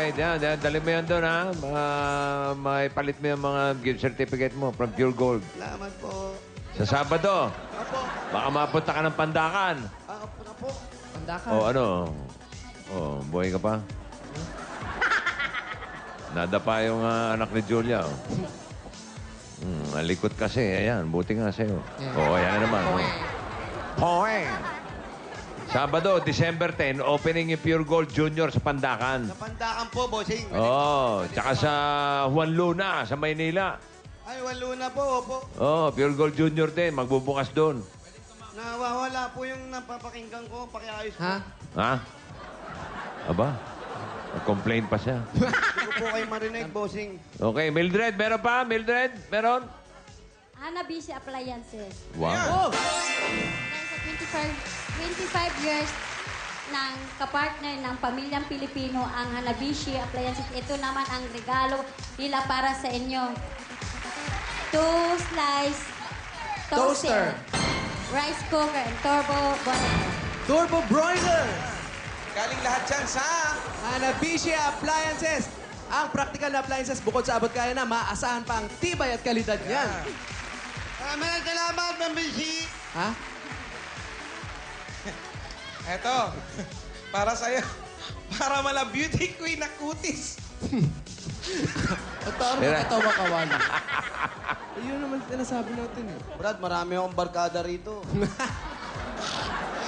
Alright, yan. Dali mo yan doon, ha? May palit mo yung mga gift certificate mo from Pure Gold. Salamat po. Sa Sabado, Apo. baka mapunta ka ng Pandakan. Apo na po. Pandakan. O ano? O, buhay ka pa? Nada pa yung anak ni Julia. Alikot kasi. Ayan, buti nga sa'yo. Oo, ayan naman. Poeng! Sabado, December 10, opening yung Pure Gold Junior sa Pandakan. Napandakan po, bossing. Oo, tsaka sa Juan Luna, sa Maynila. Ay, walo na po, opo. Oo, Pure Gold Junior din, magbubukas doon. Nawawala po yung napapakinggan ko. Pakiayos po. Ha? Ha? Aba, nag-complain pa siya. Hindi ko po kayo marinig, bossing. Okay, Mildred, meron pa? Mildred, meron? Hanabishi Appliances. Wow. Dahil sa 25 years ng kapartner ng pamilyang Pilipino ang Hanabishi Appliances. Ito naman ang regalo nila para sa inyo. 2-slice toaster, rice cooker, and turbo boiler. Turbo Broiler! Galing lahat yan sa... Hanabishi Appliances. Ang practical na appliances, bukod sa abot kaya na, maasahan pa ang tibay at kalidad niyan. Maraming salamat, Mambishi. Ha? Eto, para sa'yo. Para mala beauty queen na kutis. At parang Tira. nakatawa ka, Wally. Yun naman sinasabi natin eh. Brad, marami akong barkada rito.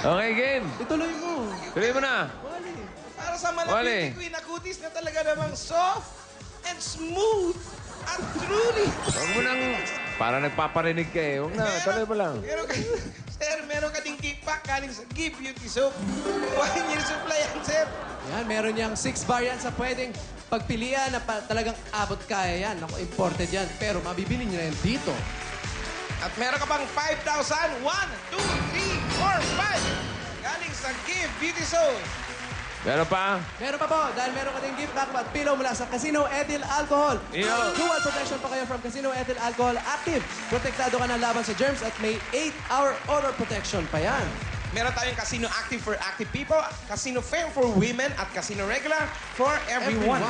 Okay, game. Ituloy mo. Tuloy mo na. Wally. Para sa mala Wally. beauty queen na kutis na talaga namang soft and smooth at truly. Huwag mo nang... Para nagpaparinig ka eh. Huwag na, tuloy mo lang. Meron ka ding kickback galing sa Give Beauty Soap. 1 year supply yan, sir. Yan, meron niyang 6 variants sa pwedeng pagpilian na talagang abot kaya yan. Ako, imported yan. Pero mabibili niyo na yan dito. At meron ka pang 5,000. 1, 2, 3, 4, 5. Galing sa Give Beauty Soap. Meron pa? Meron pa po, dahil meron ka ding gift pack at pillow mula sa Casino Ethyl Alcohol. Iyo. Dual protection pa kayo from Casino Ethyl Alcohol Active. Protektado ka ng laban sa germs at may 8-hour odor protection pa yan. Meron tayong Casino Active for active people, Casino Fair for women, at Casino Regular for everyone.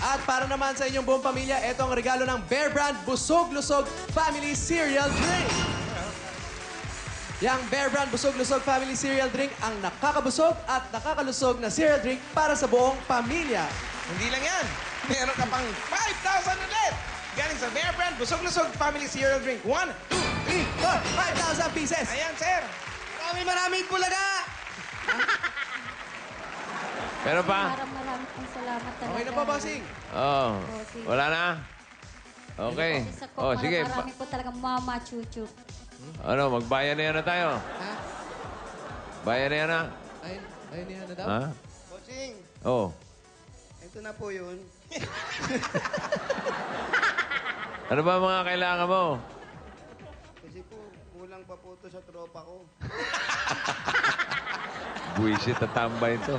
At para naman sa inyong buong pamilya, ito ang regalo ng Bear Brand Busog-Lusog Family Cereal Drink. Yang Bear Brand Busog-Lusog Family Cereal Drink ang nakakabusog at nakakalusog na cereal drink para sa buong pamilya. Hindi lang yan. Meron ka pang 5,000 ulit. Galing sa Bear Brand Busog-Lusog Family Cereal Drink. 1, 2, 3, 4, 5,000 pieces! ayan, sir. Maraming bulaga. Meron pa? Maraming pong salamat talaga. Okay na po, bossing? Oo. Wala na? Okay. Isa po, Oh, sige. Marami po talaga mama chuchu. Ano, magbayan na yan na tayo. Ha? Bayan na yan na. Ayun yan na daw? Ha? Bossing, Oo. ito na po yun. Ano ba mga kailangan mo? Kasi po, kulang pa po ito sa tropa ko. Buisit at tambay ito.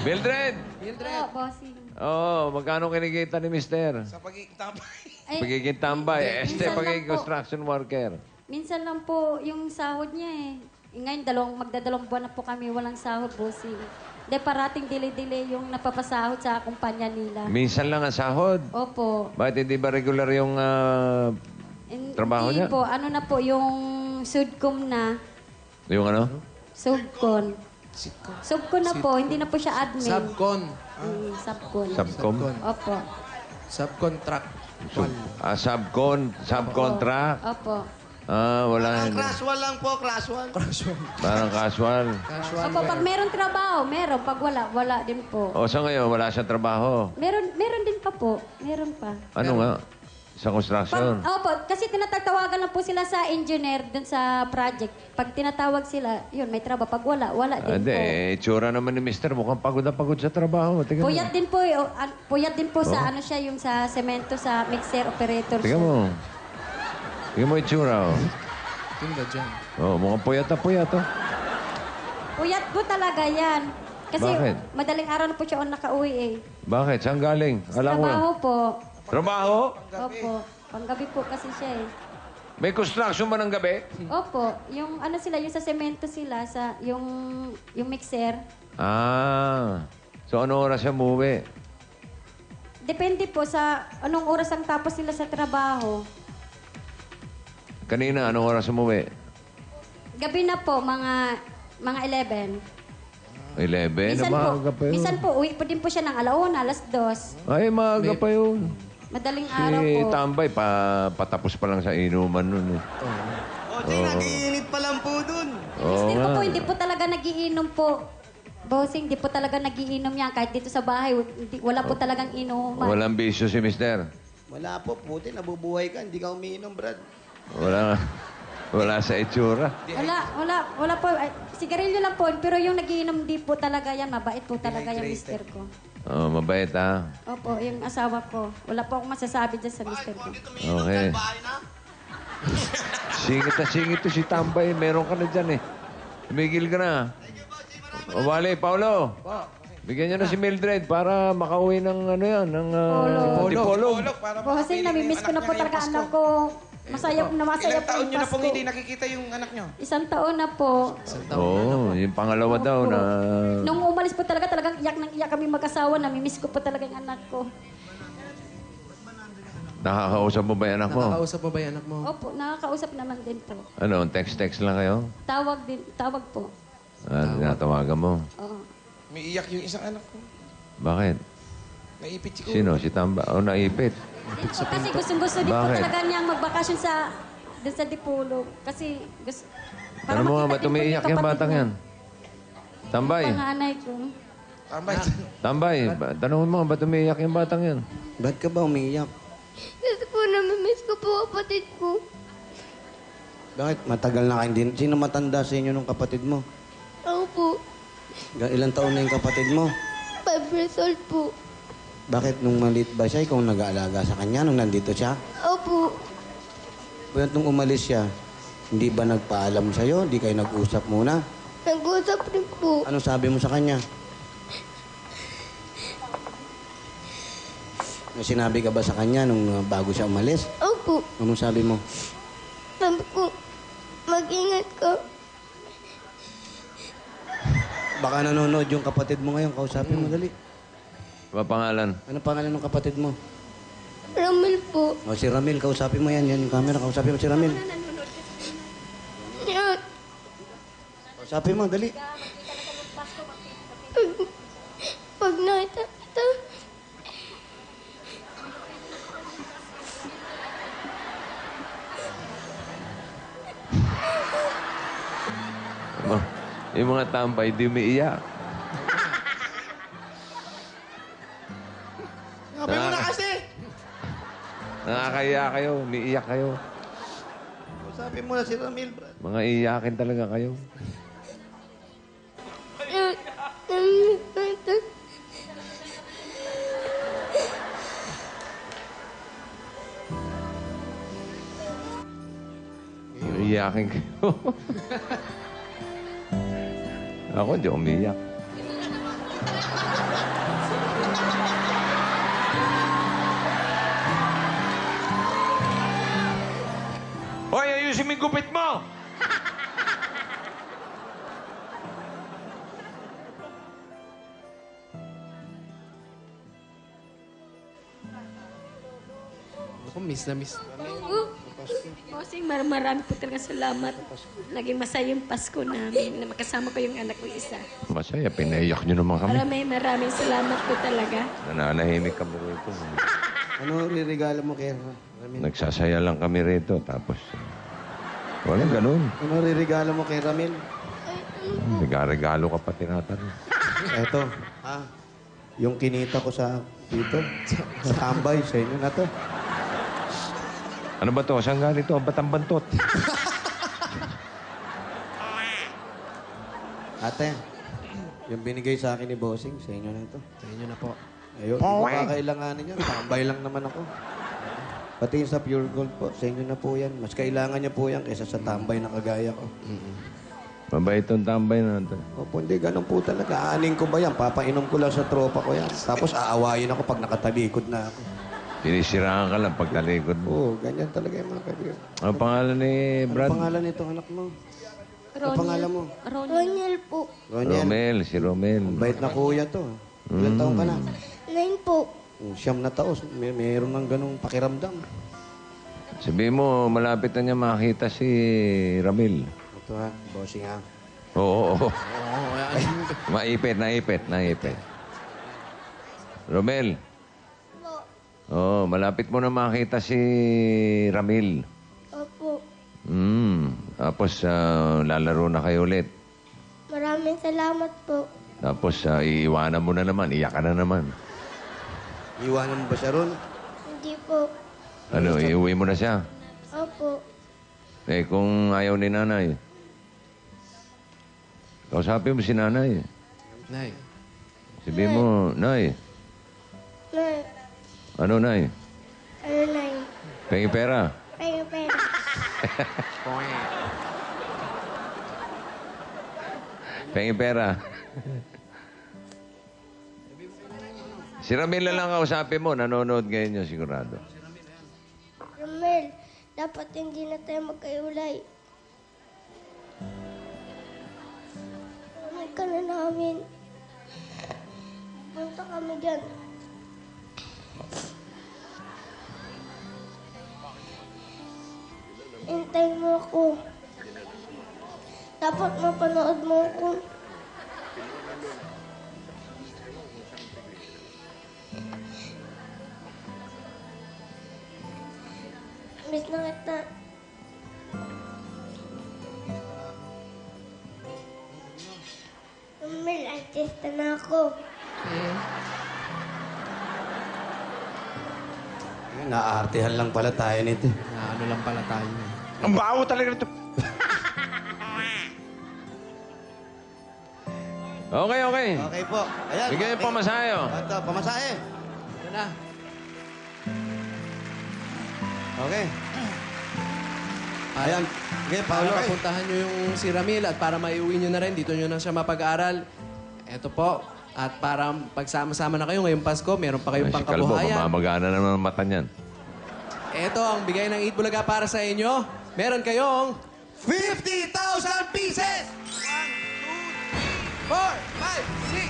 Mildred! Mildred. Bossing. Oo, magkano kinikita ni Mister? Sa pagiging tambay. Ay, Pagiging tambay. Este, minsan lang pagiging po. construction worker. Minsan lang po yung sahod niya eh. Ngayon, magdadalawang buwan na po kami walang sahod, bossing. Hindi, parating delay-delay yung napapasahod sa kumpanya nila. Minsan lang ang sahod. Opo. Bakit hindi ba regular yung trabaho Hindi niya? po, ano na po, yung Sudcom na. Yung ano? Subcon. Subcon na po, hindi na po siya admin. Subcon. Subcon. Subcom? Opo. Subcontract. Subcontract? Opo. Wala. Ang casual lang po, casual. Parang casual. Casual. Opo, pag meron trabaho, meron. Pag wala, wala din po. O, sa ngayon, wala siyang trabaho. Meron din pa po. Meron pa. Ano nga? Sa construction? Opo, kasi tinatawagan lang po sila sa engineer dun sa project. Pag tinatawag sila, yun, may trabaho. Pag wala, wala din Hindi, po. itsura naman ni Mister. Mukhang pagod na pagod sa trabaho. Tingnan mo. Puyat din po, puyat din po sa ano siya, yung sa semento, sa mixer operator. Tingnan mo. Tingnan mo itsura. Oh. Tinda dyan. Oh, mukhang puyat na puyat. Oh. Puyat po talaga yan. Kasi Bakit? madaling araw na po siya nakauwi eh. Bakit? Saan galing? Alam mo. Trabaho po. Trabaho? Opo. Panggabi po kasi siya eh. May construction ba ng gabi? Opo. Yung ano sila, yung sa semento sila, sa yung mixer. Ah. So, ano oras siya umuwi? Depende po sa anong oras ang tapos nila sa trabaho. Kanina, anong oras umuwi? Gabi na po, mga 11. 11? Minsan Maaga pa yun. minsan po, uwi po din po siya ng 1:00, 2:00. Ay, maaga pa yun. Madaling Si araw po. Tambay, patapos pa lang sa inuman nun eh. Bossing, nag-iinit pa lang po dun. Oo Mister ko nga. po, hindi po talaga nagiinom po. Bossing, hindi po talaga nagiinom yan. Kahit dito sa bahay, wala po talagang inuman. Walang bisyo si mister. Wala po, puti, nabubuhay ka. Hindi ka umiinom, Brad. Wala sa itsura. Wala po. Ay, sigarilyo lang po. Pero yung nagiinom, di po talaga yan. Mabait po talaga yung mister ko. Oh, mabait ha. Opo, yung asawa ko. Wala po akong masasabi dyan sa mister ko. Okay. Singit to si Tambay. Meron ka na dyan eh. Tumigil ka na. O, Wale, Paulo. Bigyan niyo na si Mildred para makauwi ng ano yan, ng Dipolog. Para Bossing, namimiss ko na po talaga anak ko. Masaya po na masaya Ilang po taon yung nyo na pong Pasko. hindi nakikita yung anak nyo? 1 taon na po. Oo, yung pangalawa daw Opo. na... Nung umalis po talagang iyak nang iyak kami mag-asawa. Namimiss ko po talaga yung anak ko. Nakakausap mo ba yung anak mo? Nakakausap mo ba yung anak mo? Opo, nakakausap naman din po. Ano, text-text lang kayo? Tawag po. Tinatawagan mo. Oo. May iyak yung isang anak ko. Bakit? Naipit si Sino? Si Tamba? O, naipit. Kasi gustong-gusto din po Bakit? talaga niyang magbakasyon dun sa Dipolog. Kasi gusto... Ano mo nga ba makita din po umiiyak yung kapatid batang niya. yan? Tambay. Panganay ko. Tambay. Tambay. Tanungin mo, ba't umiiyak yung batang yan? Ba't ka ba umiiyak? Kasi po, namimiss ko po kapatid ko. Bakit? Matagal na kayo din. Sino matanda sa inyo nung kapatid mo? Ako po, Ilang taon na yung kapatid mo? 5 years old po. Bakit nung maliit ba siya, ikaw nag-aalaga sa kanya nung nandito siya? Opo, Pero nung umalis siya, hindi ba nagpaalam sa'yo? Hindi kayo nag-usap muna? nag-usap rin po. Ano sabi mo sa kanya? May sinabi ka ba sa kanya nung bago siya umalis? Opo, Anong sabi mo? sabi ko, mag-ingat ka. Baka nanonood yung kapatid mo ngayon. Kausapin mo, dali. Ano pangalan? Ano pangalan ng kapatid mo? Ramil po. O, si Ramil. Kausapin mo yan. Yan yung camera. Kausapin mo si Ramil. Yan. Kausapin mo, dali. Pag nakita kita, Yung mga tambay, di umiiyak. Sabi mo na kasi! Nakakaya kayo, umiiyak kayo. Kausapin mo na si Ramil, Brad. Mga iyakin talaga kayo. yan. Namimiss ko ito. Iyakin kayo. Ako, di umiiyak. Hoy, ayusin mo yung gupit mo! Ako, miss na miss. Bossing, marami po talaga salamat. Naging masaya yung Pasko namin na makasama ko yung anak ko isa. Masaya, pinaiyak nyo naman kami. Maraming salamat po talaga. Nananahimik kami rito. Ano ririgalo mo kay Ramil? Nagsasaya lang kami rito, tapos... walang ganun. Ano ririgalo mo kay Ramil? Nagregalo ka pa tinatanong. Eto, yung kinita ko sa dito, sa tambay, sa inyo na to. Ano ba to? Saan galing to? Ba't ang bantot? Ate, yung binigay sa akin ni Bossing, sa inyo na to. Sa inyo na po. Ayun, hindi ko kakailanganin yan. Tambay lang naman ako. Pati yung sa Pure Gold po, sa inyo na po yan. Mas kailangan niya po yan kaysa sa tambay na kagaya ko. Mabait tong tambay na ito. Opo, hindi, ganun po talaga. Aaning ko ba yan? Papainom ko lang sa tropa ko yan. Tapos aawayin ako pag nakatalikod na ako. Pinisiraan ka lang pag talikod mo. Oo, ganyan talaga yung mga kaibigan. Ano pangalan ni Brad? Ano pangalan nitong anak mo? Ano pangalan mo? Roniel po. Roniel. Romel, si Romel. Bait na kuya to. Ilan taong ka na? 9 po. Siyam na taos, meron ng ganong pakiramdam. Sabihin mo, malapit na niya makita si Ramil. Ito ha, bossing ha. Oo. Oo, yan. Naipit. Romel. Malapit mo na makita si Ramil. Opo. Tapos lalaro na kayo ulit. Maraming salamat po. Tapos iiwanan mo na naman, iyak ka na naman. Iwanan mo ba siya ron? Hindi po. Ano, iuwi mo na siya. Opo. Eh, kung ayaw ni nanay, kausapin mo si nanay. Nay. Sabihin mo, Nay, Nay, ano, Nay? ano na yun? Pengi pera. Pera, pera. Pengi pera. Si Ramil na lang kausapin mo. Nanonood ngayon yun, sigurado. Romel, dapat hindi na tayo magkaiulay. Romel ka na namin. Punta kami dyan. Hintay mo ako. Dapat mapanood mo ako. Miss na kita. Romel, artista na ako. Naaartihan lang pala tayo nito. Na ano lang pala tayo. Ang baho talaga nito. Okay. Okay po. Ayan. Bigyan yung pamasahe, oh. Ito, pamasahe. Ito na. Okay. Ayan. Okay, Paolo. Para mapuntahan nyo yung si Ramil at para maiuwi nyo na rin, dito nyo na siya mapag-aaral. Ito po. At para pagsama-sama na kayo ngayong Pasko, meron pa kayong Ay, si Kalbo, pangkabuhayan. mamamagana naman ang mata niyan. Ito ang bigay ng Eat Bulaga para sa inyo. Meron kayong 50,000 pieces! 4, 5, 6, 8, 9,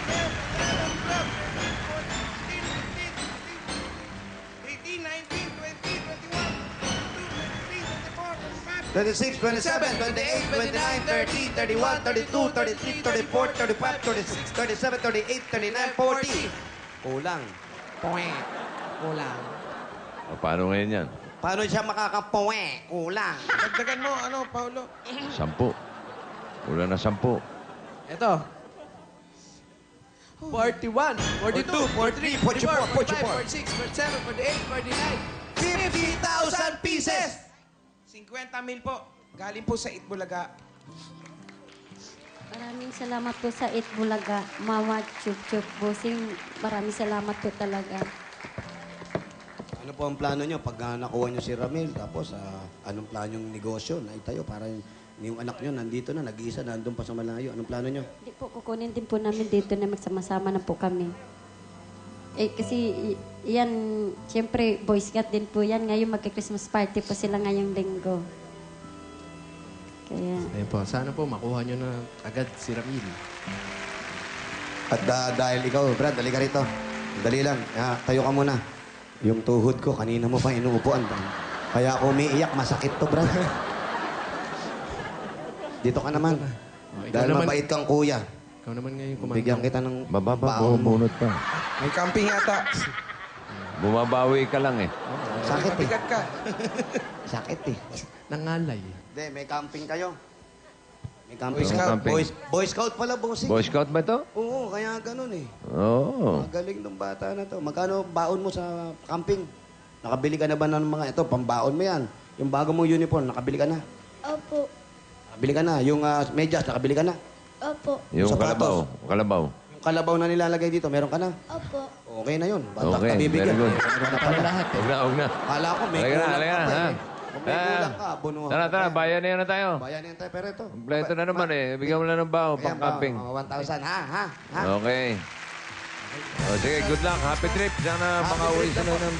10, 11, 12, 13, 14, 15, 16, 17, 18, 19, 20, 21, 22, 23, 24, 25, 26, 27, 28, 29, 30, 31, 32, 33, 34, 35, 36, 37, 38, 39, 40. Kulang. Kulang. O, paano ngayon yan? Paano siya makakapowe? Kulang. Dagdagan mo, Paolo? 10. Kulang na 10. Ito. 41, 42, 43, 44, 45, 46, 47, 48, 49. 50,000 pieces! 50,000 po. Galing po sa Itbulaga. Maraming salamat po sa Eat Bulaga. Mama Chup Chup Bossing, maraming salamat po talaga. Ano po ang plano nyo pag nakuha nyo si Ramil? Tapos, anong plano yung negosyo na itayo para yung anak nyo nandito na, nag-iisa, nandun pa sa malayo. Anong plano nyo? Hindi po, kukunin din po namin dito na magsama-sama na po kami. Eh, kasi yan, siyempre, Boy Scout din po yan. Ngayon, magka-Christmas party po sila ngayong linggo. Kaya, Ayun po, sana po makuha nyo na agad si Ramil. At dahil ikaw, Brad, dali ka rito. Dali lang. Tayo ka muna. Yung tuhod ko, kanina mo pa inuupuan. Kaya ako umiiyak, masakit to, Brad. Dito ka naman. ikaw Dahil naman. mabait kang kuya. Ikaw naman ngayon kumanda. Bigyan kita ng Bababa, baon mo. bumubunot pa. May camping yata. Bumabawi ka lang eh. Sakit eh. Bigat ka. Sakit eh. Nangalay. Hindi, may camping kayo. May Boy camping. Scout. Camping. Boy Scout pala, bossing. Boy Scout ba ito? Oo, kaya ganun eh. Oo. Magaling ng bata na to. Magkano baon mo sa camping? Nakabili ka na ba ng mga ito? Pambaon mo yan. Yung bago mong uniform, nakabili ka na. Opo. Nakabili ka na. Yung medyas, nakabili ka na. Opo. Yung Sapatos. kalabaw. Yung kalabaw na nilalagay dito, meron ka na. Opo. Okay na yun. Batak Okay, ka bibigyan. very good. Meron na pala lahat. Huwag na. Kala ko may Halika na, kulang halika ka na, pa ha? eh. Kung may kulang ka, bunuhan Tara, ka tara, pa. bayan na tayo. Bayan yan tayo, pero ito. Kompleto na naman eh. Bigyan mo na ng bao, Ayan, pang camping. 1,000, ha? Okay. O, sige, good luck. Happy trip. Sana makauwi sila ng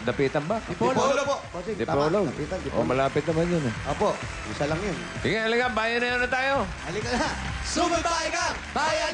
dapitan ba? Dipolo po. Bossing, tama. Dipolo. Dapitan, O, Dipolo. malapit naman yun eh. Opo, isa lang yun. Sige, halika, bayan na tayo. Halika na. Sumaybay ka! Bayan